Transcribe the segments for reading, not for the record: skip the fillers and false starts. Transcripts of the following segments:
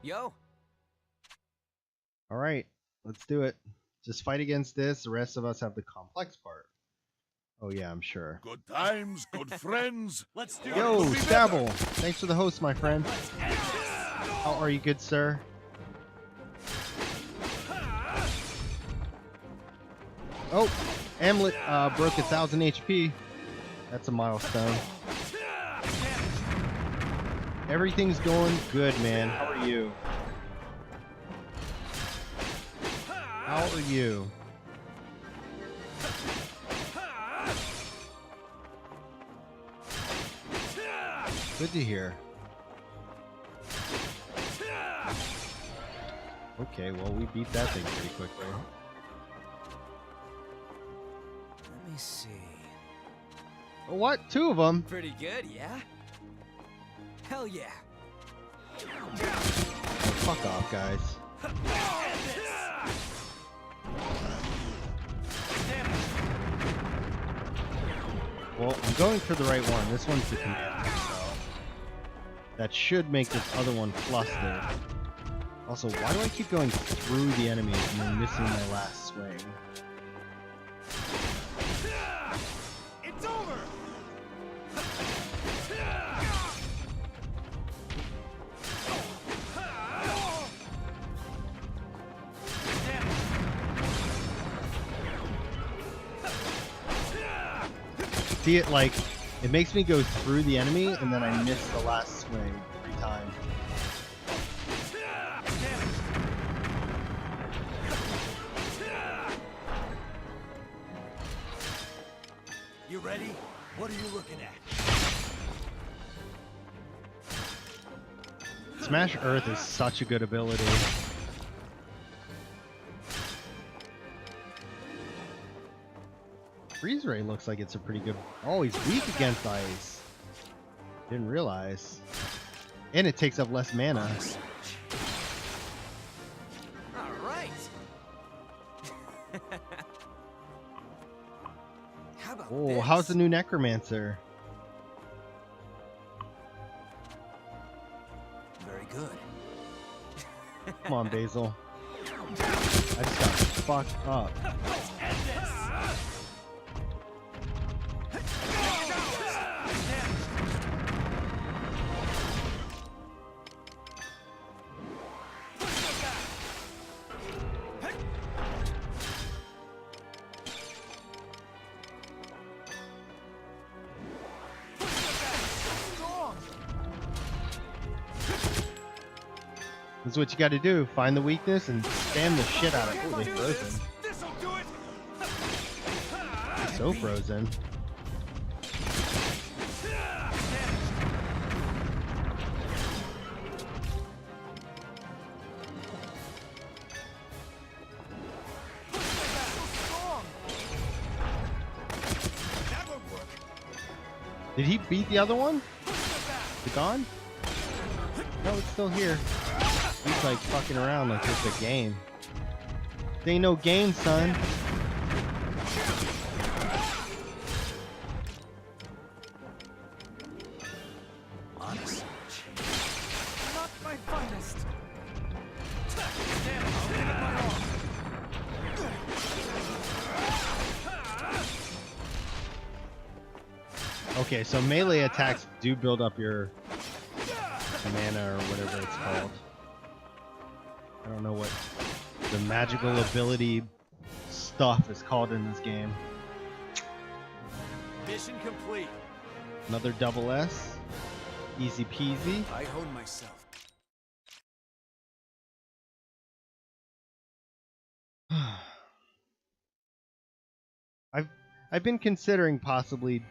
Yo. All right, let's do it. Just fight against this. The rest of us have the complex part. Oh yeah, I'm sure. Good times, good friends. Let's do Yo, it. Stabble. Thanks for the host, my friend. How are you, good sir? Oh, Amlet broke 1,000 HP. That's a milestone. Everything's going good, man. How are you? How are you? Good to hear. Okay, well, we beat that thing pretty quickly. Let me see. Oh, what? 2 of them? Pretty good, yeah? Hell yeah. Fuck off, guys. Well, I'm going for the right one. This one's the commander, so that should make this other one flustered. Also, why do I keep going through the enemies and then missing my last swing? It's over. See it like, it makes me go through the enemy and then I miss the last swing every time. You ready? What are you looking at? Smash Earth is such a good ability. Freeze Ray looks like it's a pretty good... Oh, he's weak against ice. Didn't realize. And it takes up less mana. Alright. How about Oh, this? how's the new Necromancer? Very good. Come on, Basil. I just got fucked up. This is what you got to do. Find the weakness and spam the shit out of it. Oh, they're frozen. This'll do it. So frozen. That won't work. Did he beat the other one? Is it gone? No, it's still here. He's like fucking around like it's a game. This ain't no game, son. Honest. Not my finest. Damn, I'll give it my all. Okay, so melee attacks do build up your mana or whatever it's called. I don't know what the magical ability stuff is called in this game. Mission complete. Another double S. Easy peasy. I honed myself. I've been considering possibly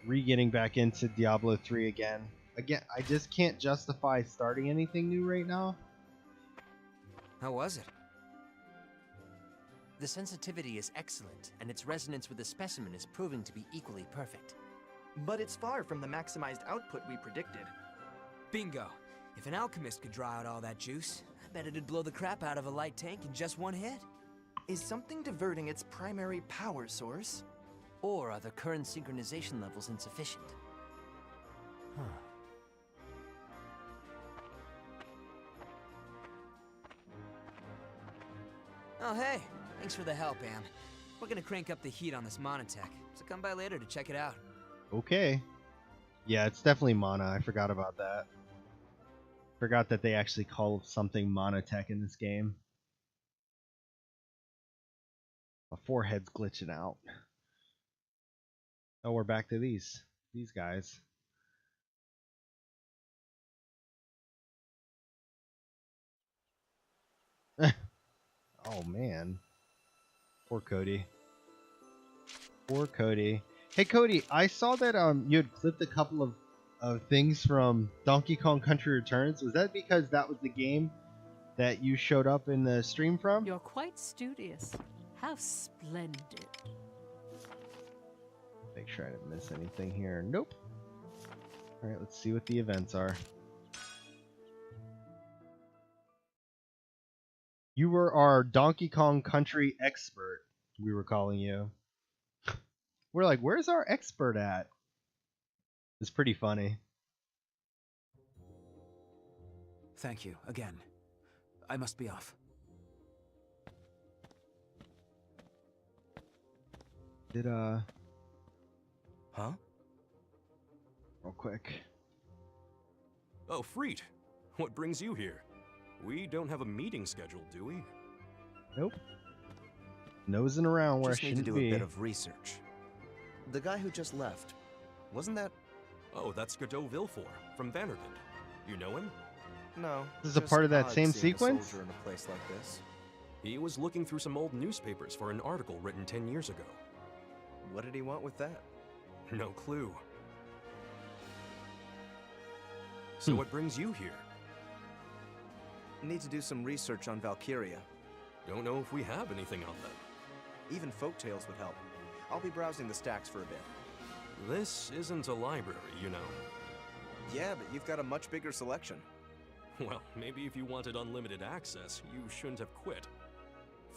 re-getting back into Diablo 3 again. I just can't justify starting anything new right now. How was it? The sensitivity is excellent, and its resonance with the specimen is proving to be equally perfect. But it's far from the maximized output we predicted. Bingo. If an alchemist could draw out all that juice, I bet it'd blow the crap out of a light tank in just one hit. Is something diverting its primary power source? Or are the current synchronization levels insufficient? Oh, hey. Thanks for the help, Am. We're gonna crank up the heat on this Monotech, so come by later to check it out. Okay. Yeah, it's definitely Mana. I forgot about that. Forgot that they actually call something Monotech in this game. My forehead's glitching out. Oh, we're back to these guys. Oh man. Poor Cody. Poor Cody. Hey Cody, I saw that you had clipped a couple of things from Donkey Kong Country Returns. Was that because that was the game that you showed up in the stream from? You're quite studious. How splendid. Make sure I didn't miss anything here. Nope. Alright, let's see what the events are. You were our Donkey Kong Country expert, we were calling you. We're like, where's our expert at? It's pretty funny. Thank you, again. I must be off. Did, Huh? real quick. Oh, Freet. What brings you here? We don't have a meeting scheduled, do we? Nope. Nosing around where Just I need to shouldn't do be. a bit of research. The guy who just left, wasn't that? Oh, that's Godot Villefort from Vanderbilt. You know him? No. This is a just part of that odd same seeing a sequence? soldier in a place like this. He was looking through some old newspapers for an article written 10 years ago. What did he want with that? No clue. So what brings you here? Need to do some research on Valkyria. Don't know if we have anything on them. Even folktales would help. I'll be browsing the stacks for a bit. This isn't a library, you know. Yeah, but you've got a much bigger selection. Well, maybe if you wanted unlimited access, you shouldn't have quit.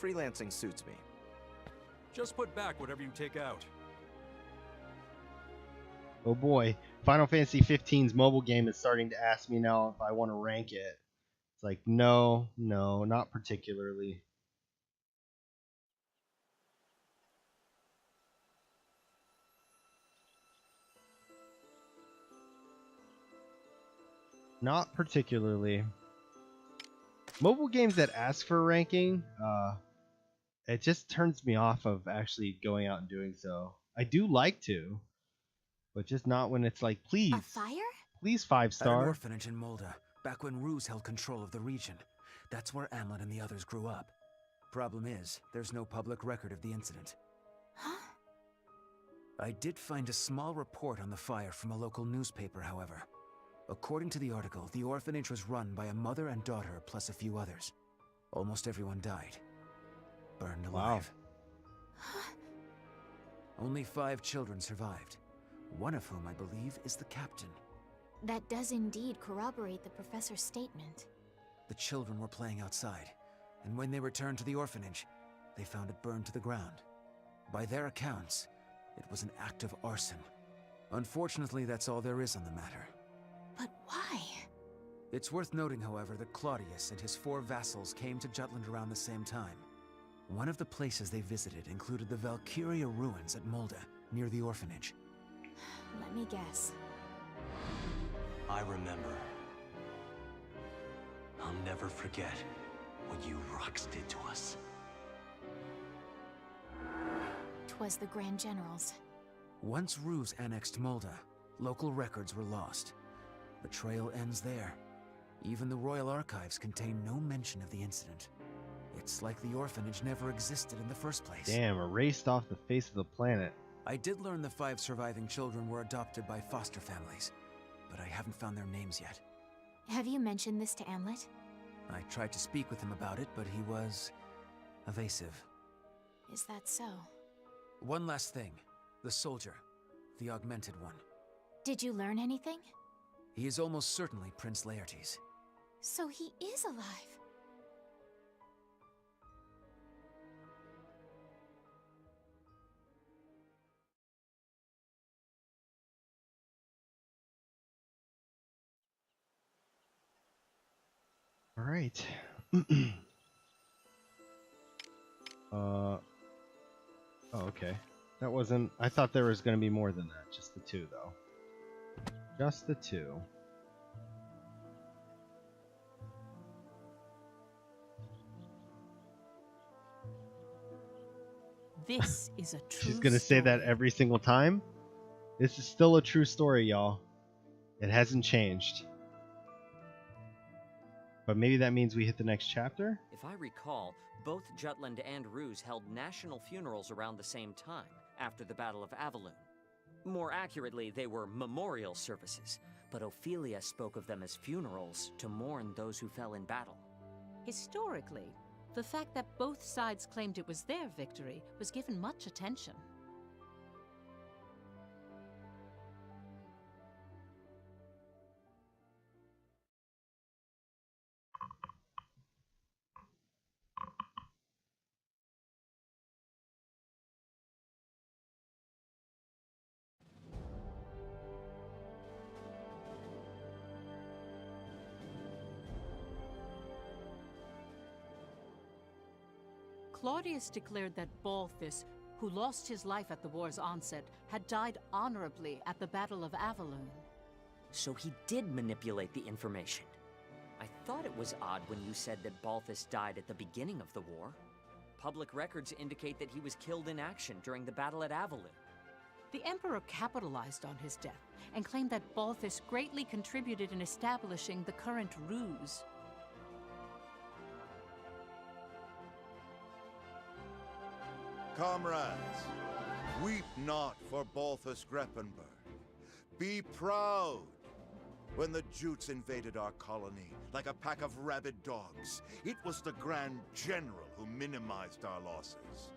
Freelancing suits me. Just put back whatever you take out. Oh boy, Final Fantasy 15's mobile game is starting to ask me now if I want to rank it. It's like, no, not particularly. Not particularly. Mobile games that ask for ranking, it just turns me off of actually going out and doing so. I do like to, but just not when it's like, please. A fire? Please At an 5-star. orphanage in Molda, back when Ruse held control of the region. That's where Amlet and the others grew up. Problem is, there's no public record of the incident. Huh? I did find a small report on the fire from a local newspaper, however. According to the article, the orphanage was run by a mother and daughter plus a few others. Almost everyone died. Burned alive. Only 5 children survived. One of whom, I believe, is the captain. That does indeed corroborate the professor's statement. The children were playing outside, and when they returned to the orphanage, they found it burned to the ground. By their accounts, it was an act of arson. Unfortunately, that's all there is on the matter. But why? It's worth noting, however, that Claudius and his 4 vassals came to Jutland around the same time. One of the places they visited included the Valkyria ruins at Molda, near the orphanage. Let me guess. I remember. I'll never forget what you rocks did to us. 'Twas the Grand Generals. Once Ruse annexed Molda, local records were lost. The trail ends there. Even the Royal Archives contain no mention of the incident. It's like the orphanage never existed in the first place. Damn, erased off the face of the planet. I did learn the 5 surviving children were adopted by foster families, but I haven't found their names yet. Have you mentioned this to Amlet? I tried to speak with him about it, but he was evasive. Is that so? One last thing. The soldier. The augmented one. Did you learn anything? He is almost certainly Prince Laertes. So he is alive. All right. That wasn't... I thought there was going to be more than that. Just the two, though. Just the two. This is a true She's going to say that every single time? This is still a true story, y'all. It hasn't changed. But maybe that means we hit the next chapter? If I recall, both Jutland and Ruse held national funerals around the same time, after the Battle of Avaloon. More accurately, they were memorial services, but Ophelia spoke of them as funerals to mourn those who fell in battle. Historically, the fact that both sides claimed it was their victory was given much attention. Claudius declared that Balthus, who lost his life at the war's onset, had died honorably at the Battle of Avaloon. So he did manipulate the information. I thought it was odd when you said that Balthus died at the beginning of the war. Public records indicate that he was killed in action during the battle at Avaloon. The Emperor capitalized on his death and claimed that Balthus greatly contributed in establishing the current Ruse. Comrades, weep not for Balthus Greppenberg. Be proud. When the Jutes invaded our colony like a pack of rabid dogs, it was the Grand General who minimized our losses.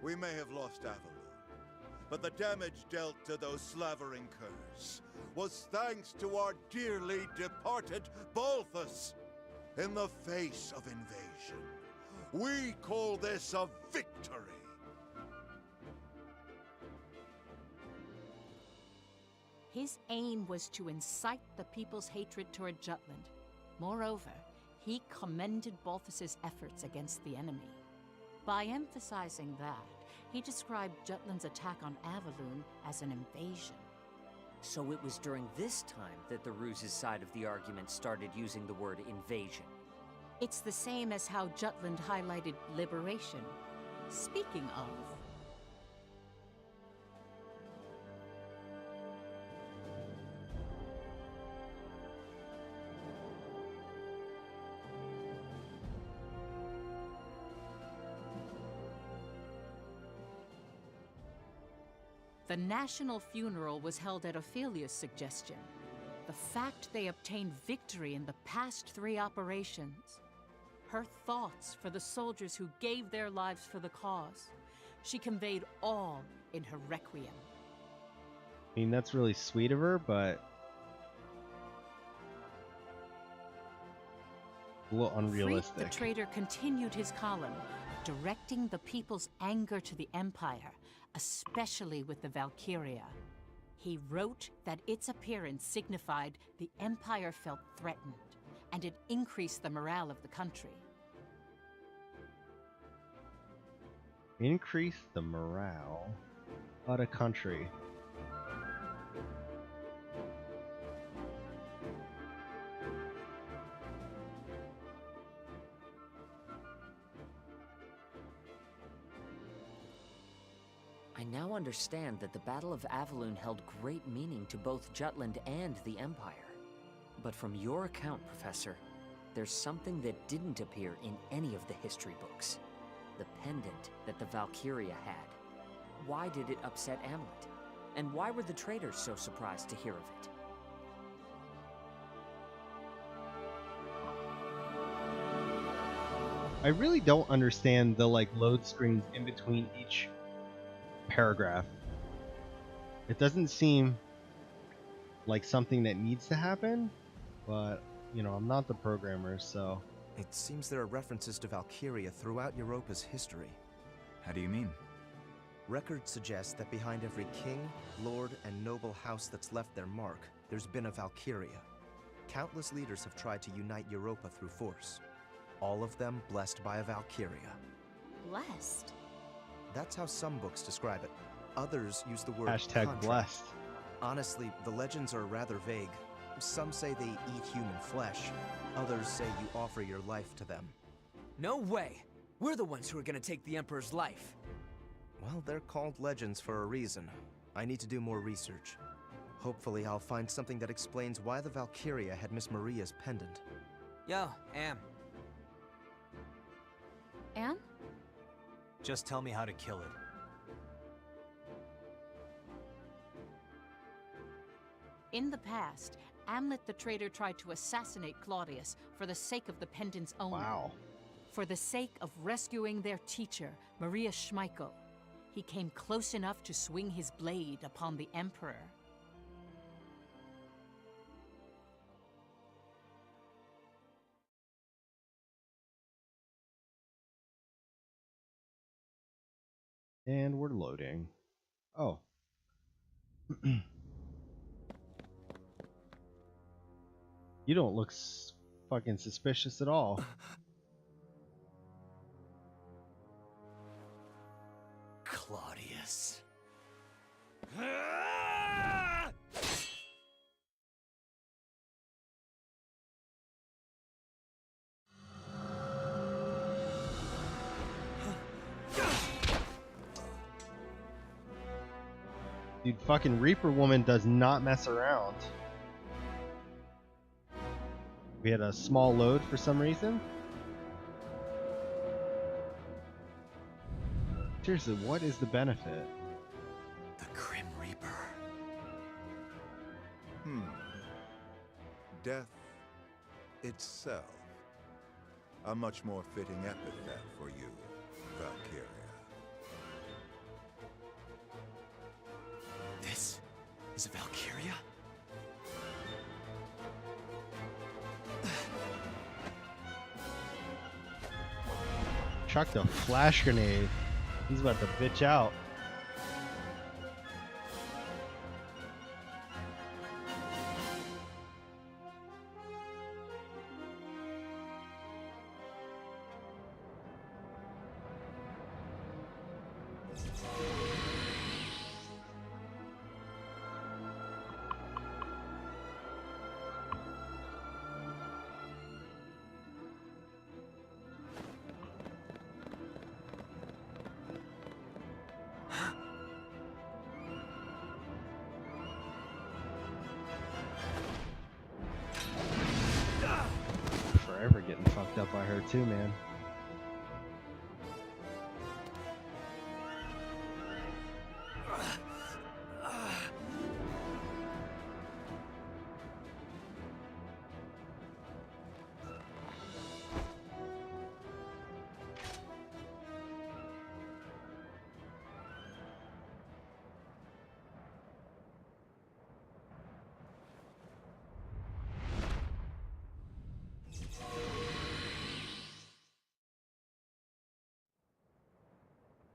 We may have lost Avaloon, but the damage dealt to those slavering curs was thanks to our dearly departed Balthus. In the face of invasion, we call this a victory. His aim was to incite the people's hatred toward Jutland. Moreover, he commended Balthus's efforts against the enemy. By emphasizing that, he described Jutland's attack on Avaloon as an invasion. So it was during this time that the Ruse's side of the argument started using the word invasion. It's the same as how Jutland highlighted liberation. Speaking of... The national funeral was held at Ophelia's suggestion. The fact they obtained victory in the past 3 operations. Her thoughts for the soldiers who gave their lives for the cause. She conveyed all in her requiem. I mean, that's really sweet of her, but a little unrealistic. Freak the traitor continued his column, directing the people's anger to the Empire, especially with the Valkyria. He wrote that its appearance signified the Empire felt threatened, and it increased the morale of the country. Increase the morale of the country. I now understand that the Battle of Avaloon held great meaning to both Jutland and the Empire. But from your account, Professor, there's something that didn't appear in any of the history books. The pendant that the Valkyria had. Why did it upset Amlet? And why were the traders so surprised to hear of it? I really don't understand the load screens in between each paragraph. It doesn't seem like something that needs to happen, but you know, I'm not the programmer, so It seems there are references to Valkyria throughout Europa's history. How do you mean? Records suggest that behind every king, lord, and noble house that's left their mark, there's been a Valkyria. Countless leaders have tried to unite Europa through force. All of them blessed by a Valkyria. Blessed? That's how some books describe it. Others use the word Hashtag contract. blessed. Honestly, the legends are rather vague. Some say they eat human flesh. Others say you offer your life to them. No way! We're the ones who are gonna take the Emperor's life. Well, they're called legends for a reason. I need to do more research. Hopefully I'll find something that explains why the Valkyria had Miss Maria's pendant. Yo, Am. Anne? Just tell me how to kill it. In the past, Amlet the traitor tried to assassinate Claudius for the sake of the pendant's owner. Wow. For the sake of rescuing their teacher, Maria Schmeichel. He came close enough to swing his blade upon the Emperor. And we're loading. Oh. You don't look fucking suspicious at all. Claudius. Dude, fucking Reaper Woman does not mess around. We had a small load for some reason. Seriously, what is the benefit? The Grim Reaper. Death itself. A much more fitting epithet for you, Valkyria. This is a Valkyria? Chucked a flash grenade. He's about to bitch out. Forever getting fucked up by her too, man.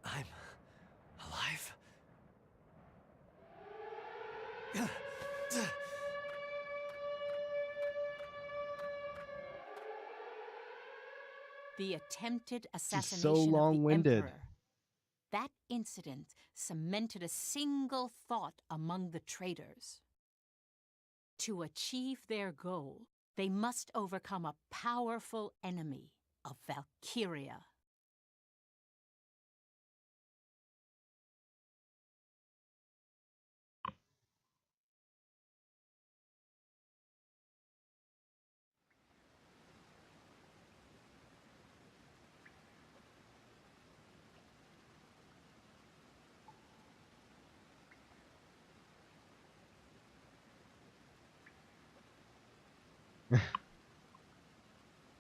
I'm alive? The attempted is assassination so of the long-winded. Emperor. That incident cemented a single thought among the traitors. To achieve their goal, they must overcome a powerful enemy of Valkyria.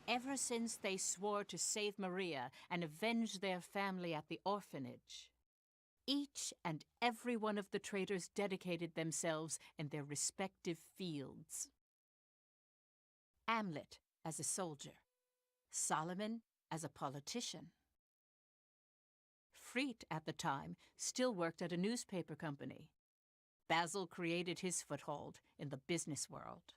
Ever since they swore to save Maria and avenge their family at the orphanage, each and every one of the traitors dedicated themselves in their respective fields. Amlet as a soldier, Solomon as a politician. Freet, at the time, still worked at a newspaper company. Basil created his foothold in the business world.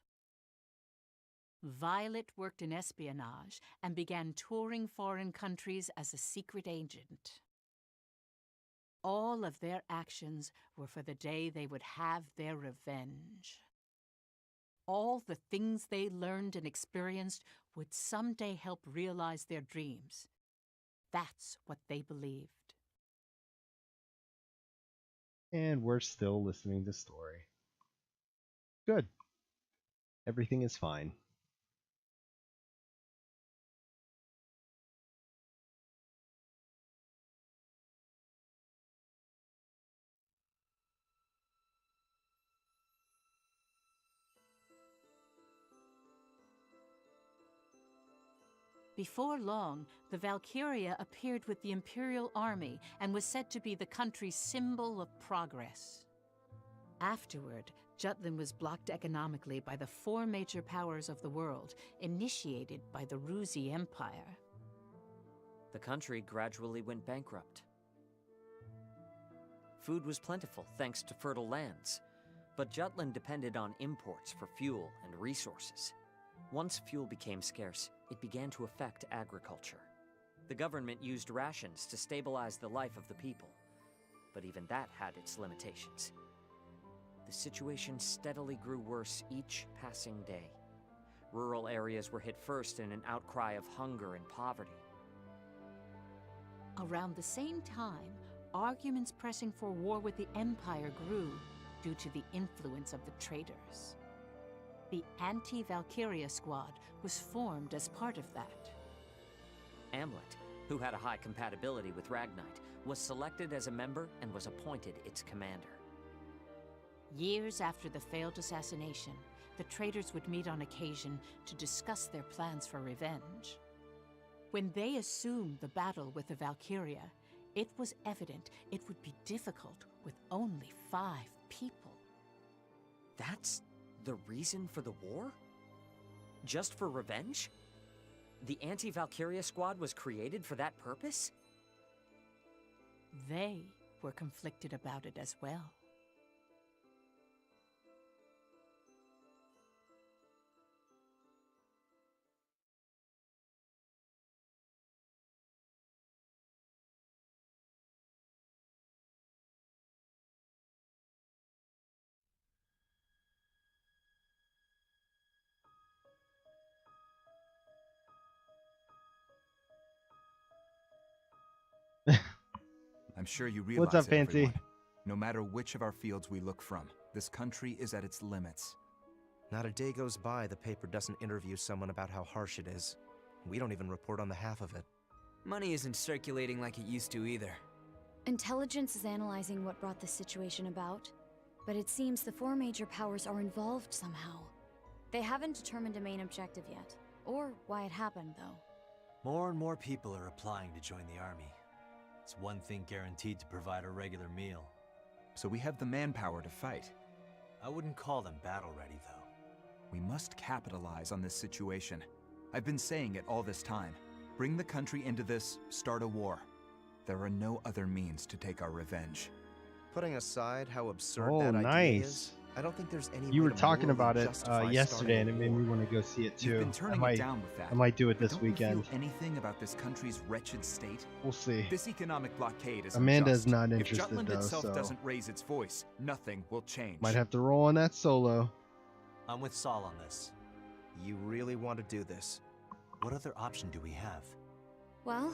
Violet worked in espionage and began touring foreign countries as a secret agent. All of their actions were for the day they would have their revenge. All the things they learned and experienced would someday help realize their dreams. That's what they believed. And we're still listening to story. Good. Everything is fine. Before long, the Valkyria appeared with the Imperial Army and was said to be the country's symbol of progress. Afterward, Jutland was blocked economically by the 4 major powers of the world, initiated by the Ruzi Empire. The country gradually went bankrupt. Food was plentiful thanks to fertile lands, but Jutland depended on imports for fuel and resources. Once fuel became scarce, it began to affect agriculture. The government used rations to stabilize the life of the people, but even that had its limitations. The situation steadily grew worse each passing day. Rural areas were hit first in an outcry of hunger and poverty. Around the same time, arguments pressing for war with the Empire grew due to the influence of the traitors. The anti-Valkyria squad was formed as part of that. Amlet, who had a high compatibility with Ragnite, was selected as a member and was appointed its commander. Years after the failed assassination, the traitors would meet on occasion to discuss their plans for revenge. When they assumed the battle with the Valkyria, it was evident it would be difficult with only 5 people. That's the reason for the war? Just for revenge? The anti-Valkyria squad was created for that purpose? They were conflicted about it as well. I'm sure you realize What's up, it, Fancy? everyone. No matter which of our fields we look from, this country is at its limits. Not a day goes by the paper doesn't interview someone about how harsh it is. We don't even report on the half of it. Money isn't circulating like it used to either. Intelligence is analyzing what brought this situation about, but it seems the 4 major powers are involved somehow. They haven't determined a main objective yet, or why it happened, though. More and more people are applying to join the army. It's one thing guaranteed to provide a regular meal. So we have the manpower to fight. I wouldn't call them battle-ready, though. We must capitalize on this situation. I've been saying it all this time. Bring the country into this, start a war. There are no other means to take our revenge. Putting aside how absurd Oh, that idea nice. is, I don't think there's any You way were to talking morally about it justify yesterday, starting and a it made me war. want to go see it too. You've been turning it down with that. I might do it this Don't you weekend. feel anything about this country's wretched state? We'll see. This economic blockade is Amanda's unjust. not If interested, Jutland though, itself so- doesn't raise its voice, nothing will change. Might have to roll on that solo. I'm with Saul on this. You really want to do this? What other option do we have? Well,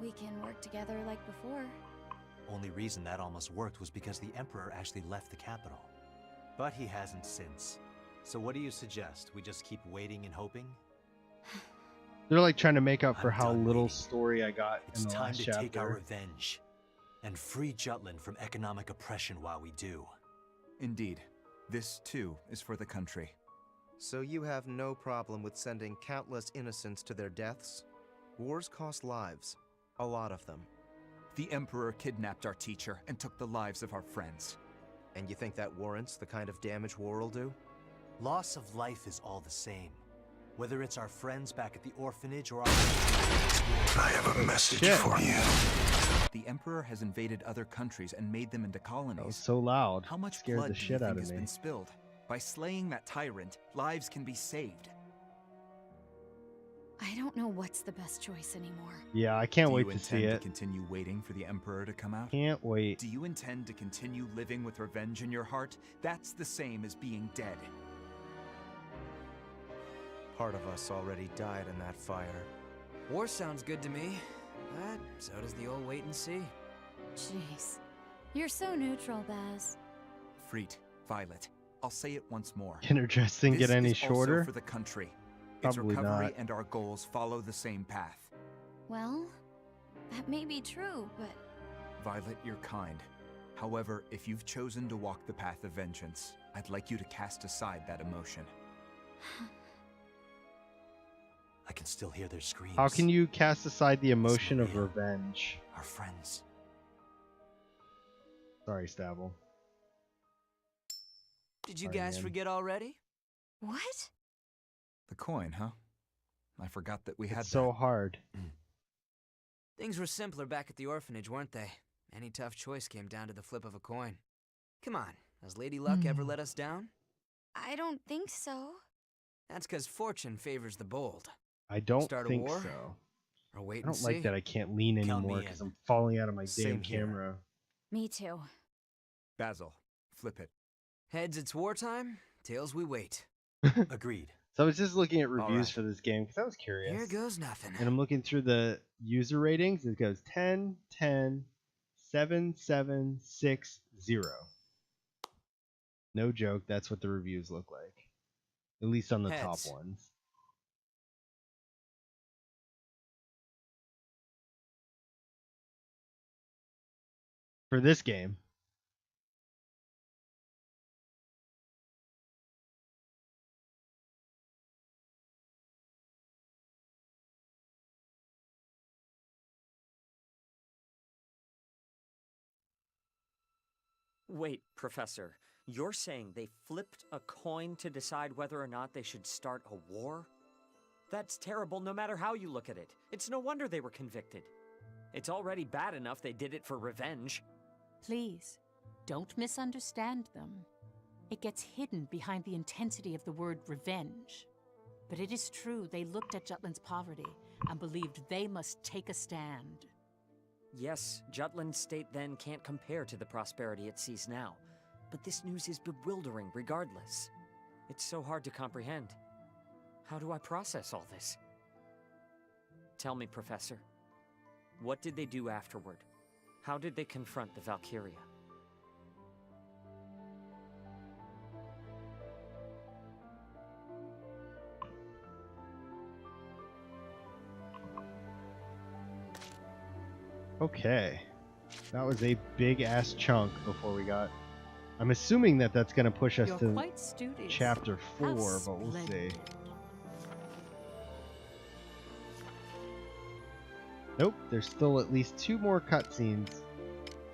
we can work together like before. Only reason that almost worked was because the Emperor actually left the capital. But he hasn't since. So what do you suggest? We just keep waiting and hoping? They're like trying to make up for I'm how done little waiting. story I got It's in the time last to chapter. take our revenge. And free Jutland from economic oppression while we do. Indeed. This, too, is for the country. So you have no problem with sending countless innocents to their deaths? Wars cost lives. A lot of them. The Emperor kidnapped our teacher and took the lives of our friends. And you think that warrants the kind of damage war will do? Loss of life is all the same. Whether it's our friends back at the orphanage or our... I have a message for you. The Emperor has invaded other countries and made them into colonies. That was so loud. How much Scared blood the do you shit think out of has me. been spilled? By slaying that tyrant, lives can be saved. I don't know what's the best choice anymore. Yeah, I can't Do wait you to see intend to it. continue waiting for the Emperor to come out? Can't wait. Do you intend to continue living with revenge in your heart? That's the same as being dead. Part of us already died in that fire. War sounds good to me, but so does the old wait and see. Jeez. You're so neutral, Baz. Freet, Violet, I'll say it once more. Can her dress thing get any This is also shorter? for the country. Its Probably recovery not. and our goals follow the same path. Well, that may be true, but Violet, you're kind. However, if you've chosen to walk the path of vengeance, I'd like you to cast aside that emotion. I can still hear their screams. How can you cast aside the emotion of Maria. revenge? Our friends. Sorry, Stabble. Did you Sorry, guys man. forget already? what? The coin, huh? I forgot that we had It's so that. hard. Things were simpler back at the orphanage, weren't they? Any tough choice came down to the flip of a coin. Come on, has Lady Luck ever let us down? I don't think so. That's because fortune favors the bold. I don't Start a think war? so. Or wait I and don't see. like that I can't lean Count anymore me because in. I'm falling out of my Same damn here. camera. Me too. Basil, flip it. Heads, it's wartime. Tails, we wait. Agreed. So I was just looking at All reviews right. for this game because I was curious. Here goes nothing. And I'm looking through the user ratings. It goes 10, 10, 7, 7, 6, 0. No joke, that's what the reviews look like. At least on the top Heads. ones. For this game. Wait, Professor, you're saying they flipped a coin to decide whether or not they should start a war? That's terrible no matter how you look at it. It's no wonder they were convicted. It's already bad enough they did it for revenge. Please, don't misunderstand them. It gets hidden behind the intensity of the word revenge. But it is true they looked at Jutland's poverty and believed they must take a stand. Yes, Jutland's state then can't compare to the prosperity it sees now. But this news is bewildering regardless. It's so hard to comprehend. How do I process all this? Tell me, Professor. What did they do afterward? How did they confront the Valkyria? Okay. That was a big ass chunk before we got. I'm assuming that that's going to push us You're to quite studious. chapter How 4, but we'll see. splendid. Nope, there's still at least 2 more cutscenes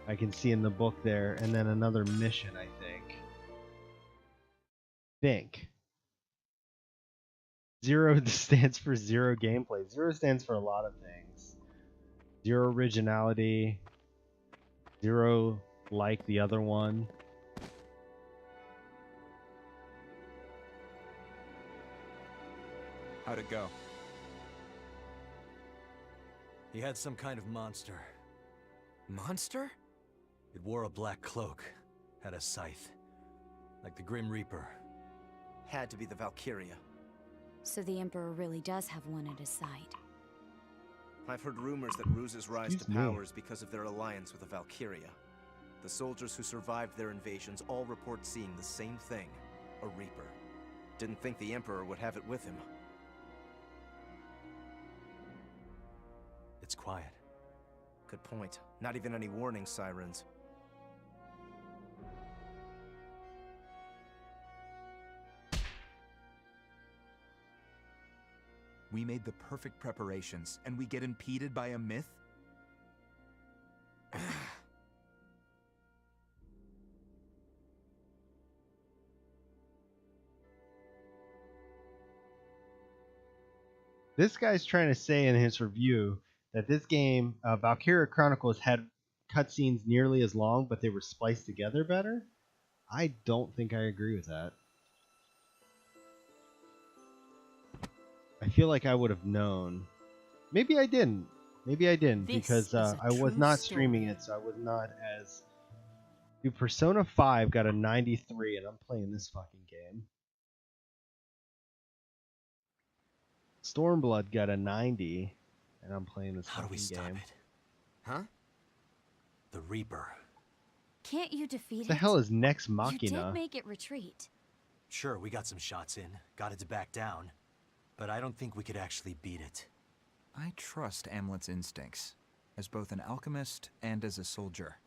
I can see in the book there, and then another mission, I think. 0 stands for zero gameplay. 0 stands for a lot of things. 0 originality. 0 like the other one. How'd it go? He had some kind of monster. Monster? It wore a black cloak, had a scythe, like the Grim Reaper. Had to be the Valkyria. So the Emperor really does have one at his side. I've heard rumors that Ruse's rise to Excuse me. power is because of their alliance with the Valkyria. The soldiers who survived their invasions all report seeing the same thing, a Reaper. Didn't think the Emperor would have it with him. It's quiet. Good point. Not even any warning sirens. We made the perfect preparations, and we get impeded by a myth? This guy's trying to say in his review that this game, Valkyria Chronicles, had cutscenes nearly as long, but they were spliced together better. I don't think I agree with that. I feel like I would have known. Maybe I didn't. Maybe I didn't This because is a I was true not streaming story. it, so I was not as. Dude, Persona 5 got a 93, and I'm playing this fucking game. Stormblood got a 90, and I'm playing this How do we fucking stop game. it? Huh? The Reaper. Can't you defeat The it? hell is Nex You Machina? did make it retreat. Sure, we got some shots in, got it to back down, but I don't think we could actually beat it. I trust Amlet's instincts, as both an alchemist and as a soldier.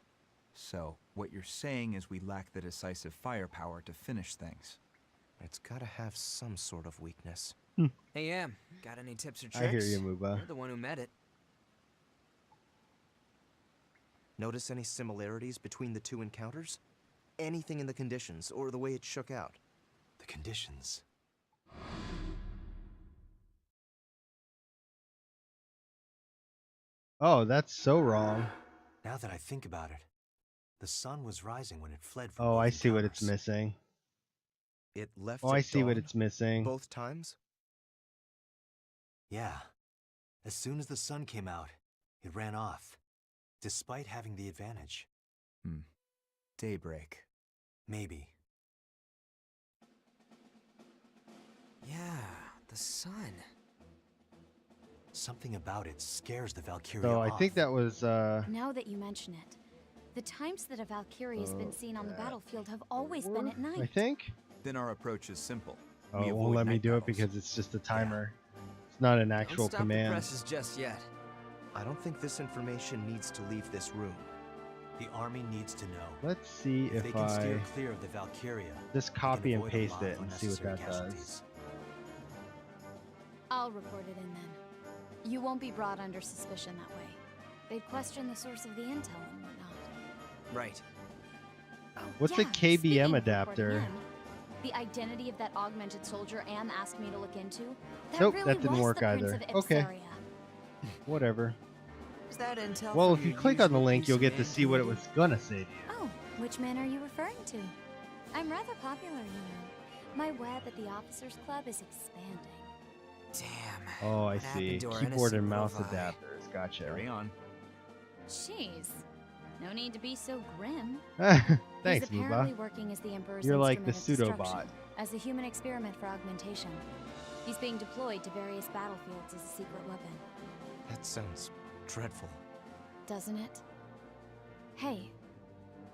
So, what you're saying is we lack the decisive firepower to finish things. It's gotta have some sort of weakness. Hey, Am, got any tips or I tricks? hear you, Muba. You're the one who met it. Notice any similarities between the two encounters? Anything in the conditions or the way it shook out? The conditions. Oh, that's so wrong. Now that I think about it, the sun was rising when it fled from Oh, both I see what it's encounters. missing. It left Oh, at I see what dawn, it's missing. both times? Yeah. As soon as the sun came out, it ran off, despite having the advantage. Daybreak. Maybe. Yeah, the sun. Something about it scares the Valkyria So I off. think that was Now that you mention it, the times that a Valkyrie has been seen on the battlefield have always been at night. I think. Then our approach is simple. Oh, We it won't avoid let me night do it battles. because it's just a timer. It's not an Don't actual stop command. the presses just yet. I don't think this information needs to leave this room. The army needs to know. Let's see If they if can I steer clear of the Valkyria, just they can copy and avoid a paste lot of it and see what unnecessary that does. casualties. I'll report it in then. You won't be brought under suspicion that way. They'd question the source of the intel and whatnot. Right. Oh, What's a yeah, KBM speaking of adapter? reporting in, the identity of that augmented soldier Am asked me to look into. That Nope, really that didn't was work the Prince either. of Okay. Ipsaria. Whatever. Is that intel Well, from if you your click on the usual link, piece you'll of get to see what it man was gonna say to you. Oh, which man are you referring to? I'm rather popular, you know. My web at the Officers Club is expanding. Damn. Oh, I What see. happened to our Keyboard and innocent mouse Levi? adapters. Gotcha. Carry on. Jeez. No need to be so grim. Thanks, He's apparently Muba. working as the Emperor's You're like the instrument of pseudo destruction, bot. as a human experiment for augmentation. He's being deployed to various battlefields as a secret weapon. That sounds dreadful. Doesn't it? Hey,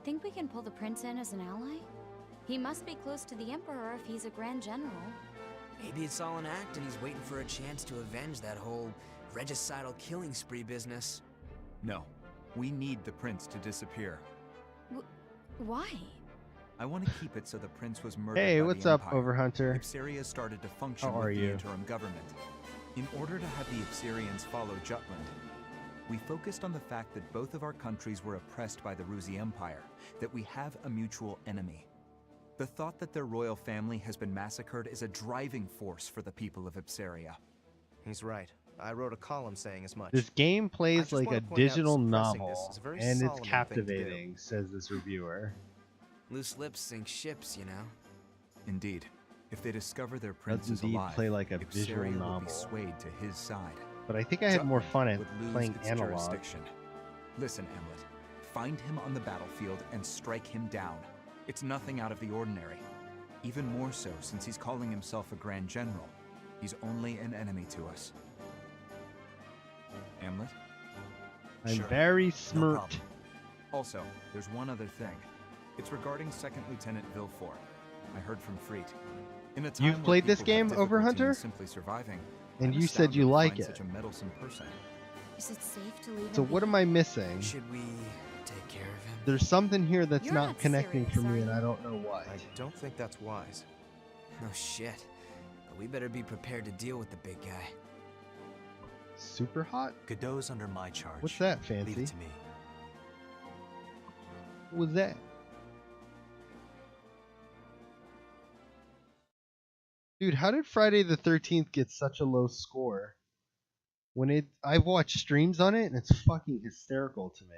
think we can pull the prince in as an ally? He must be close to the Emperor if he's a Grand General. Maybe it's all an act and he's waiting for a chance to avenge that whole regicidal killing spree business. No. We need the prince to disappear. Why? I want to keep it so the prince was murdered Hey, by what's the up, Empire. Overhunter? Ipsaria started to function How with are the you? interim government. In order to have the Ipsarians follow Jutland, we focused on the fact that both of our countries were oppressed by the Ruzi Empire, that we have a mutual enemy. The thought that their royal family has been massacred is a driving force for the people of Ipsaria. He's right. I wrote a column saying as much. This game I plays just like wanna a point out digital suppressing novel, this is a very and it's Solomon thing to do. captivating, says this reviewer. Loose lips sink ships, you know. Indeed. If they discover their prince Does is indeed alive, play like a visual Ipsaria will novel. be swayed to his side. But I think I had more fun at would lose playing its analog. jurisdiction. Listen, Hamlet. Find him on the battlefield and strike him down. It's nothing out of the ordinary. Even more so since he's calling himself a Grand General. He's only an enemy to us. Hamlet? I'm Sure. very No smirked. problem. Also, there's one other thing. It's regarding Second Lieutenant Villefort. I heard from Freet. In a time You've where played this people have game, difficulty in Overhunter? simply surviving, And I'm you said you astounded to like find it. Such a meddlesome person. Is it safe to leave So him what am I missing? Should we take care of him? There's something here that's You're not not connecting serious, for me, are and you? I don't know what. I don't think that's wise. No shit. But we better be prepared to deal with the big guy. Super hot? Godot's under my charge. What's that, Leave Fancy? it to me. What was that? Dude, how did Friday the 13th get such a low score? I've watched streams on it and it's fucking hysterical to me.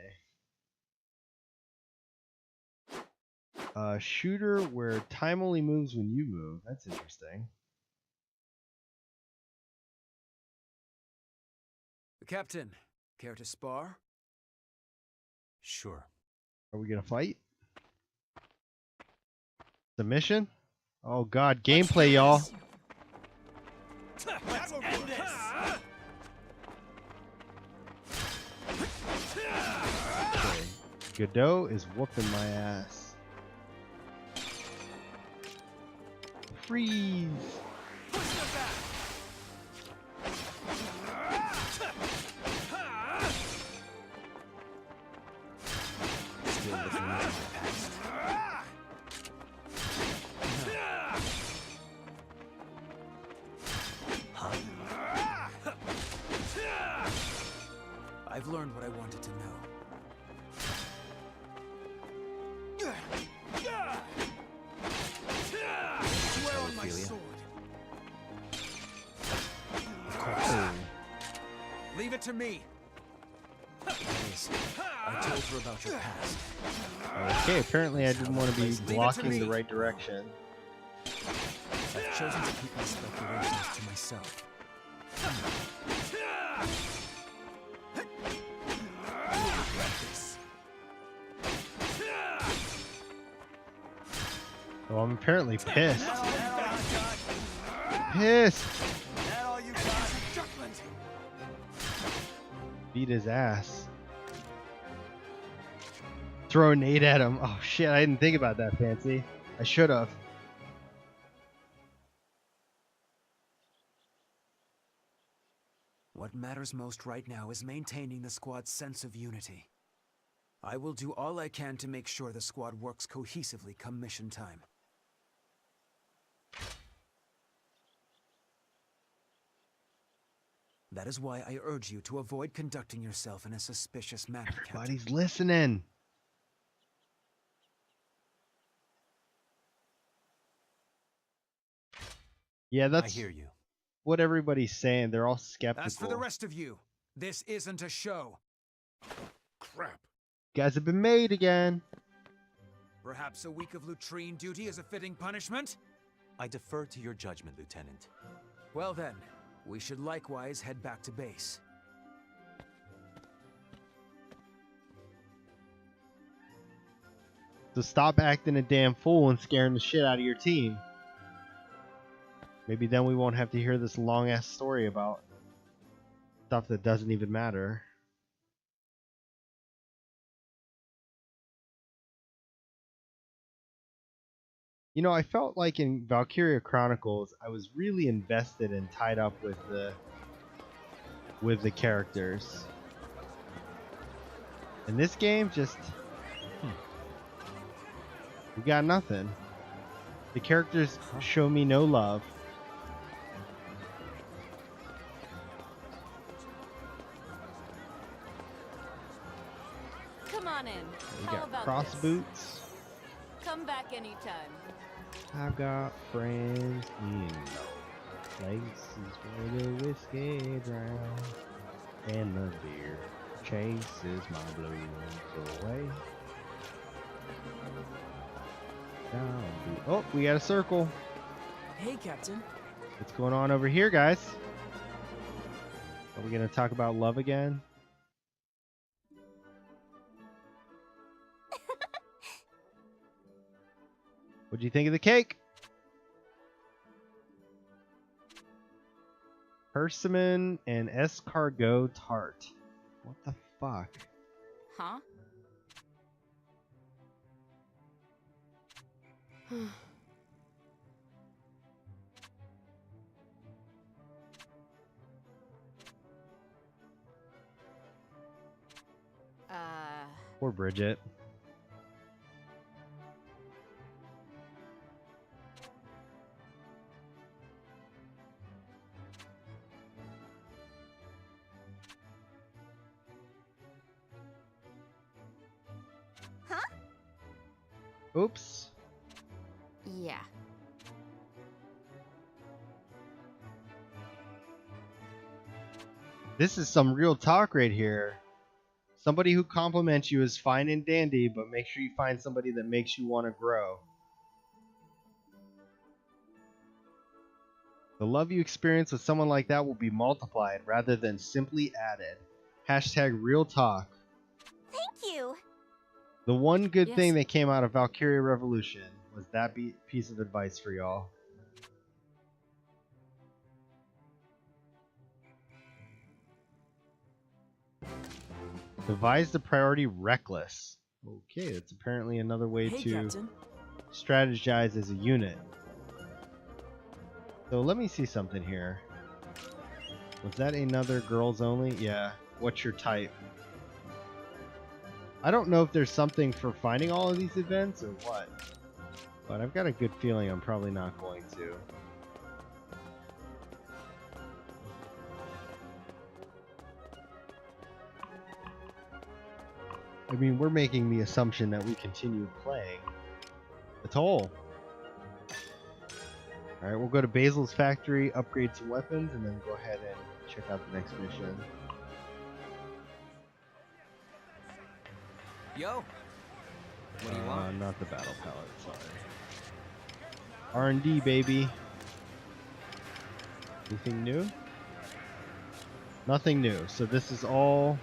Shooter where time only moves when you move. That's interesting. Captain, care to spar? Sure. Are we gonna fight? Submission? Oh god, gameplay, y'all. Let's end this! Okay. Godot is whooping my ass. Freeze! Still living in my past. I've learned what I wanted to know. Swear on my Valkyria. sword. Of course. Leave it to me. That is, I told her about your past. Okay, apparently I didn't want to be Leave it to blocking the me. right direction. I've chosen to keep my speculations to myself. You'll regret this. Oh, I'm apparently pissed. Pissed! Beat his ass. Throw a nade at him. Oh shit, I didn't think about that, Fancy. I should have. What matters most right now is maintaining the squad's sense of unity. I will do all I can to make sure the squad works cohesively come mission time. That is why I urge you to avoid conducting yourself in a suspicious manner, Captain. Everybody's listening. Yeah, that's I hear you. what everybody's saying. They're all skeptical. As for the rest of you, this isn't a show. Crap. You guys have been made again. Perhaps a week of latrine duty is a fitting punishment? I defer to your judgment, Lieutenant. Well then, we should likewise head back to base. So stop acting a damn fool and scaring the shit out of your team. Maybe then we won't have to hear this long ass story about stuff that doesn't even matter. You know, I felt like in Valkyria Chronicles, I was really invested and tied up with the characters. In this game, just we got nothing. The characters show me no love. Come on in. We How got about cross this? boots. Come back anytime. I've got friends in places where the whiskey drowns and the beer chases my blues away. Oh, we got a circle. Hey, Captain. What's going on over here, guys? Are we going to talk about love again? What do you think of the cake? Persimmon and escargot tart. What the fuck? Huh? Poor Bridget. Huh? Oops. Yeah. This is some real talk right here. Somebody who compliments you is fine and dandy, but make sure you find somebody that makes you want to grow. The love you experience with someone like that will be multiplied rather than simply added. Hashtag real talk. Thank you. The one good Yes. thing that came out of Valkyria Revolution was that piece of advice for y'all. Devise the priority reckless. Okay, that's apparently another way Hey, to Captain. strategize as a unit. So let me see something here. Was that another girls only? Yeah. What's your type? I don't know if there's something for finding all of these events or what, but I've got a good feeling I'm probably not going to. I mean, we're making the assumption that we continue playing. Atoll. Alright, we'll go to Basil's factory, upgrade some weapons, and then go ahead and check out the next mission. Yo. What do you want? Not the battle palette, sorry. R&D, baby. Anything new? Nothing new. So this is all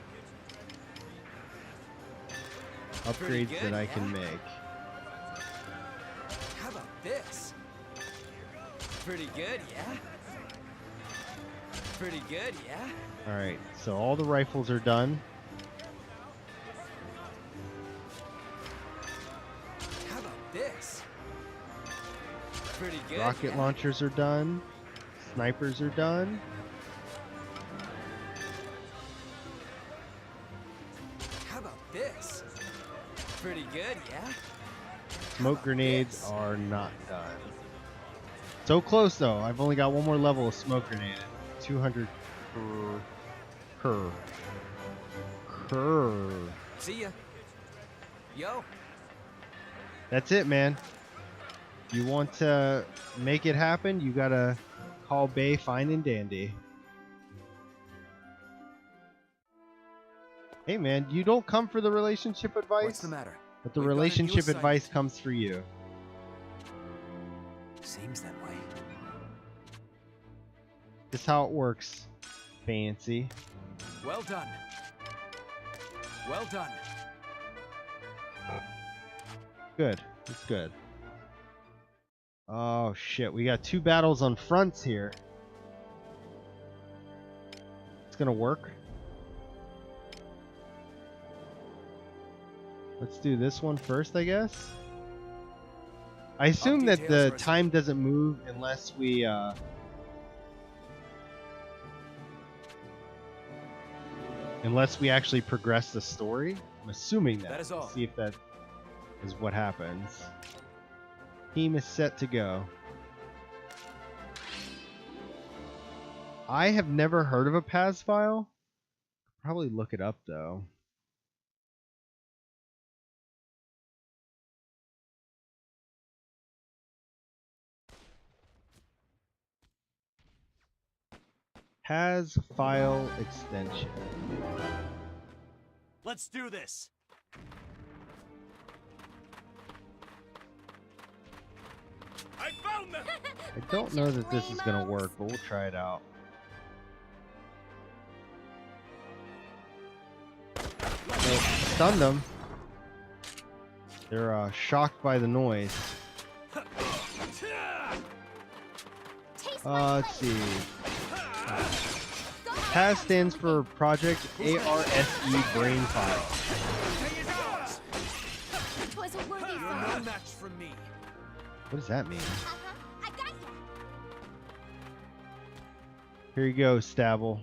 upgrades good, that I yeah? can make. How about this? Pretty good, yeah? Pretty good, yeah? Alright, so all the rifles are done. How about this? Pretty good, Rocket yeah? launchers are done. Snipers are done. How about this? Pretty good, yeah? Smoke grenades are not done. So close though. I've only got one more level of smoke grenade. 200 per. See ya. Yo. That's it, man. You want to make it happen, you gotta call Bay fine and dandy. Hey man, you don't come for the relationship advice. What's the matter? But the We've got a new relationship advice assignment. comes for you. Seems that way. This is how it works. Fancy. Well done. Well done. Good. It's good. Oh shit, we got 2 battles on fronts here. It's gonna work. Let's do this one first, I guess. I assume that the time doesn't move unless we actually progress the story. I'm assuming that. That is all. Let's see if that is what happens. Team is set to go. I have never heard of a PAS file. Probably look it up though. PAS file extension. Let's do this. I found them! I don't know that this is gonna work, but we'll try it out. Nope, stunned them. They're shocked by the noise. Let's see. PAS stands for Project ARSE Brain File. This was a worthy You're fight. no match for me. What does that mean? I got you. Here you go, Stabble.